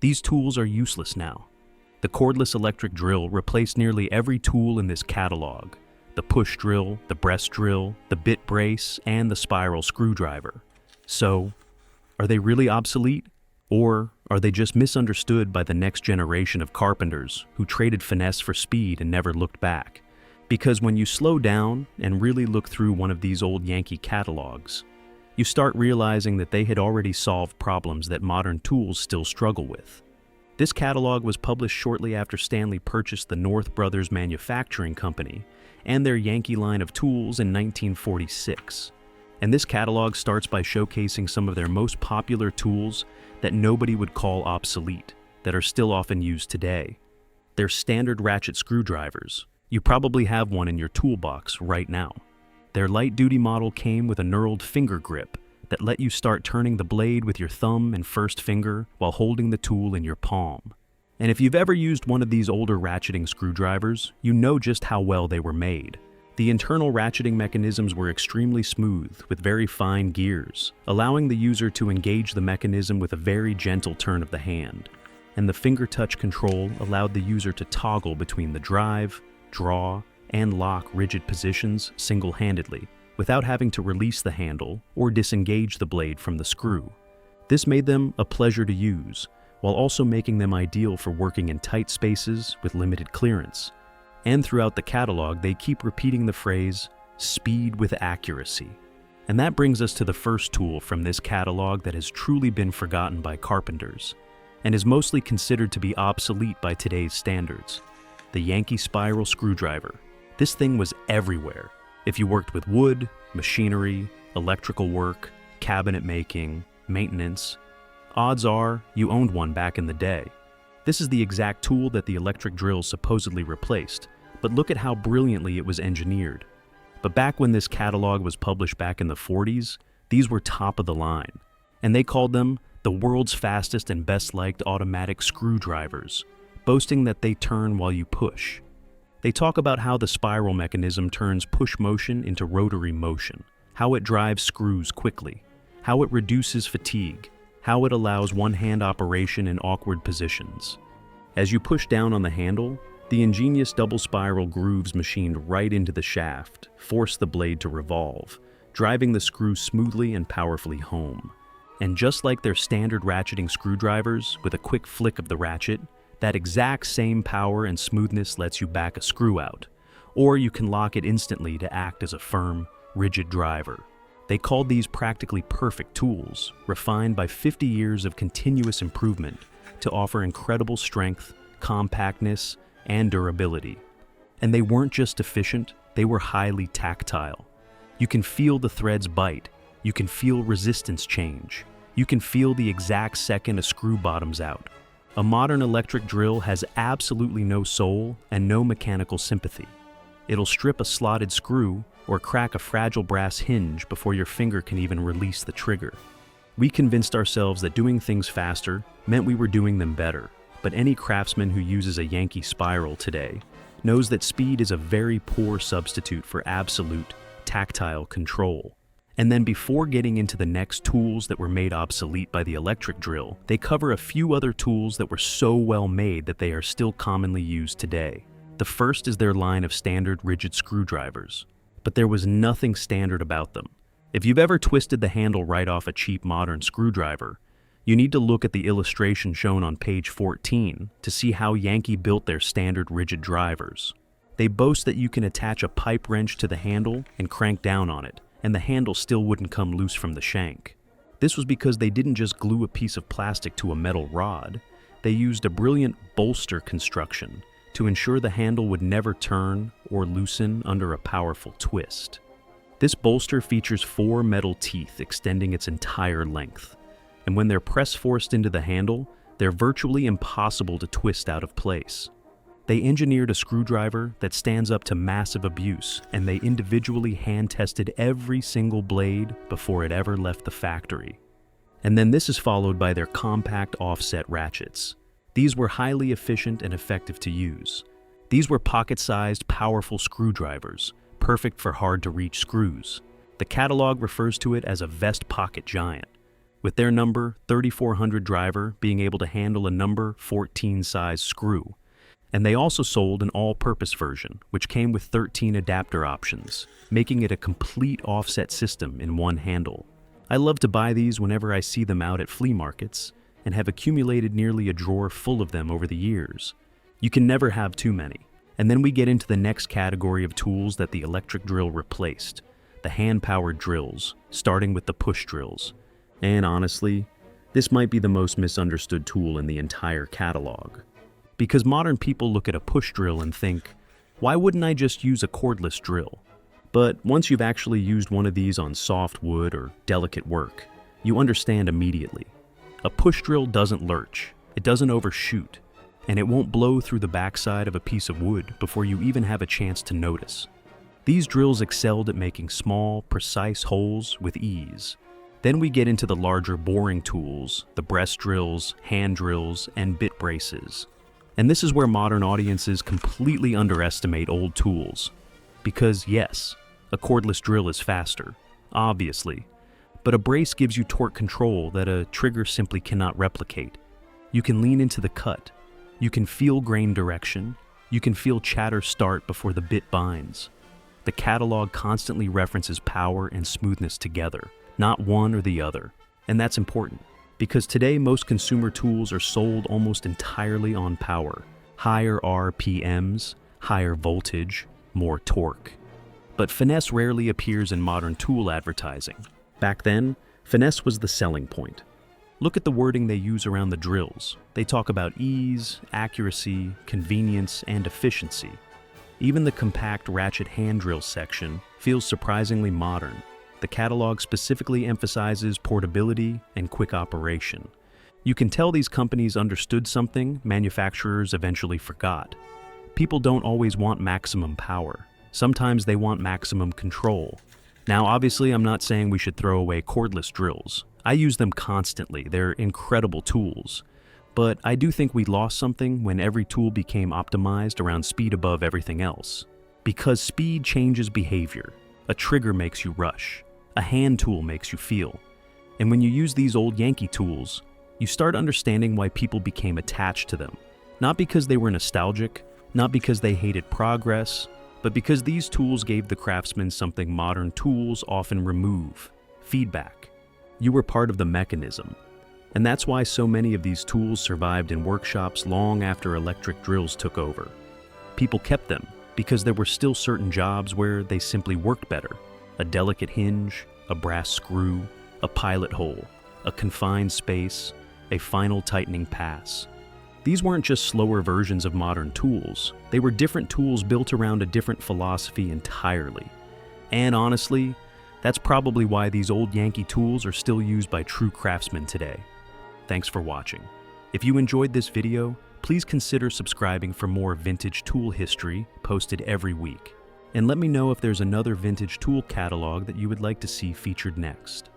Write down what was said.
These tools are useless now. The cordless electric drill replaced nearly every tool in this catalog: the push drill, the breast drill, the bit brace, and the spiral screwdriver. So, are they really obsolete? Or are they just misunderstood by the next generation of carpenters who traded finesse for speed and never looked back? Because when you slow down and really look through one of these old Yankee catalogs, you start realizing that they had already solved problems that modern tools still struggle with. This catalog was published shortly after Stanley purchased the North Brothers Manufacturing Company and their Yankee line of tools in 1946. And this catalog starts by showcasing some of their most popular tools that nobody would call obsolete, that are still often used today. They're standard ratchet screwdrivers. You probably have one in your toolbox right now. Their light-duty model came with a knurled finger grip that let you start turning the blade with your thumb and first finger while holding the tool in your palm. And if you've ever used one of these older ratcheting screwdrivers, you know just how well they were made. The internal ratcheting mechanisms were extremely smooth, with very fine gears, allowing the user to engage the mechanism with a very gentle turn of the hand. And the finger touch control allowed the user to toggle between the drive, draw, and lock rigid positions single-handedly, without having to release the handle or disengage the blade from the screw. This made them a pleasure to use, while also making them ideal for working in tight spaces with limited clearance. And throughout the catalog, they keep repeating the phrase, "speed with accuracy." And that brings us to the first tool from this catalog that has truly been forgotten by carpenters, and is mostly considered to be obsolete by today's standards: the Yankee spiral screwdriver. This thing was everywhere. If you worked with wood, machinery, electrical work, cabinet making, maintenance, odds are you owned one back in the day. This is the exact tool that the electric drill supposedly replaced, but look at how brilliantly it was engineered. But back when this catalog was published back in the 40s, these were top of the line, and they called them the world's fastest and best liked automatic screwdrivers, boasting that they turn while you push. They talk about how the spiral mechanism turns push motion into rotary motion, how it drives screws quickly, how it reduces fatigue, how it allows one-hand operation in awkward positions. As you push down on the handle, the ingenious double spiral grooves machined right into the shaft force the blade to revolve, driving the screw smoothly and powerfully home. And just like their standard ratcheting screwdrivers, with a quick flick of the ratchet, that exact same power and smoothness lets you back a screw out, or you can lock it instantly to act as a firm, rigid driver. They called these practically perfect tools, refined by 50 years of continuous improvement to offer incredible strength, compactness, and durability. And they weren't just efficient, they were highly tactile. You can feel the threads bite, you can feel resistance change, you can feel the exact second a screw bottoms out. A modern electric drill has absolutely no soul and no mechanical sympathy. It'll strip a slotted screw or crack a fragile brass hinge before your finger can even release the trigger. We convinced ourselves that doing things faster meant we were doing them better, but any craftsman who uses a Yankee spiral today knows that speed is a very poor substitute for absolute, tactile control. And then before getting into the next tools that were made obsolete by the electric drill, they cover a few other tools that were so well made that they are still commonly used today. The first is their line of standard rigid screwdrivers. But there was nothing standard about them. If you've ever twisted the handle right off a cheap modern screwdriver, you need to look at the illustration shown on page 14 to see how Yankee built their standard rigid drivers. They boast that you can attach a pipe wrench to the handle and crank down on it, and the handle still wouldn't come loose from the shank. This was because they didn't just glue a piece of plastic to a metal rod. They used a brilliant bolster construction to ensure the handle would never turn or loosen under a powerful twist. This bolster features 4 metal teeth extending its entire length, and when they're press-forced into the handle, they're virtually impossible to twist out of place. They engineered a screwdriver that stands up to massive abuse, and they individually hand-tested every single blade before it ever left the factory. And then this is followed by their compact offset ratchets. These were highly efficient and effective to use. These were pocket-sized, powerful screwdrivers, perfect for hard-to-reach screws. The catalog refers to it as a vest pocket giant. with their number 3400 driver being able to handle a number 14 size screw. And they also sold an all-purpose version, which came with 13 adapter options, making it a complete offset system in one handle. I love to buy these whenever I see them out at flea markets, and have accumulated nearly a drawer full of them over the years. You can never have too many. And then we get into the next category of tools that the electric drill replaced, the hand-powered drills, starting with the push drills. And honestly, this might be the most misunderstood tool in the entire catalog. Because modern people look at a push drill and think, why wouldn't I just use a cordless drill? But once you've actually used one of these on soft wood or delicate work, you understand immediately. A push drill doesn't lurch, it doesn't overshoot, and it won't blow through the backside of a piece of wood before you even have a chance to notice. These drills excelled at making small, precise holes with ease. Then we get into the larger boring tools, the breast drills, hand drills, and bit braces. And this is where modern audiences completely underestimate old tools. Because yes, a cordless drill is faster, obviously, but a brace gives you torque control that a trigger simply cannot replicate. You can lean into the cut, you can feel grain direction, you can feel chatter start before the bit binds. The catalog constantly references power and smoothness together, not one or the other. And that's important, because today most consumer tools are sold almost entirely on power. Higher RPMs, higher voltage, more torque. But finesse rarely appears in modern tool advertising. Back then, finesse was the selling point. Look at the wording they use around the drills. They talk about ease, accuracy, convenience, and efficiency. Even the compact ratchet hand drill section feels surprisingly modern. The catalog specifically emphasizes portability and quick operation. You can tell these companies understood something manufacturers eventually forgot. People don't always want maximum power. Sometimes they want maximum control. Now, obviously, I'm not saying we should throw away cordless drills. I use them constantly. They're incredible tools. But I do think we lost something when every tool became optimized around speed above everything else. Because speed changes behavior. A trigger makes you rush. A hand tool makes you feel. And when you use these old Yankee tools, you start understanding why people became attached to them. Not because they were nostalgic, not because they hated progress, but because these tools gave the craftsman something modern tools often remove: feedback. You were part of the mechanism. And that's why so many of these tools survived in workshops long after electric drills took over. People kept them because there were still certain jobs where they simply worked better. A delicate hinge, a brass screw, a pilot hole, a confined space, a final tightening pass. These weren't just slower versions of modern tools. They were different tools built around a different philosophy entirely. And honestly, that's probably why these old Yankee tools are still used by true craftsmen today. Thanks for watching. If you enjoyed this video, please consider subscribing for more vintage tool history posted every week. And let me know if there's another vintage tool catalog that you would like to see featured next.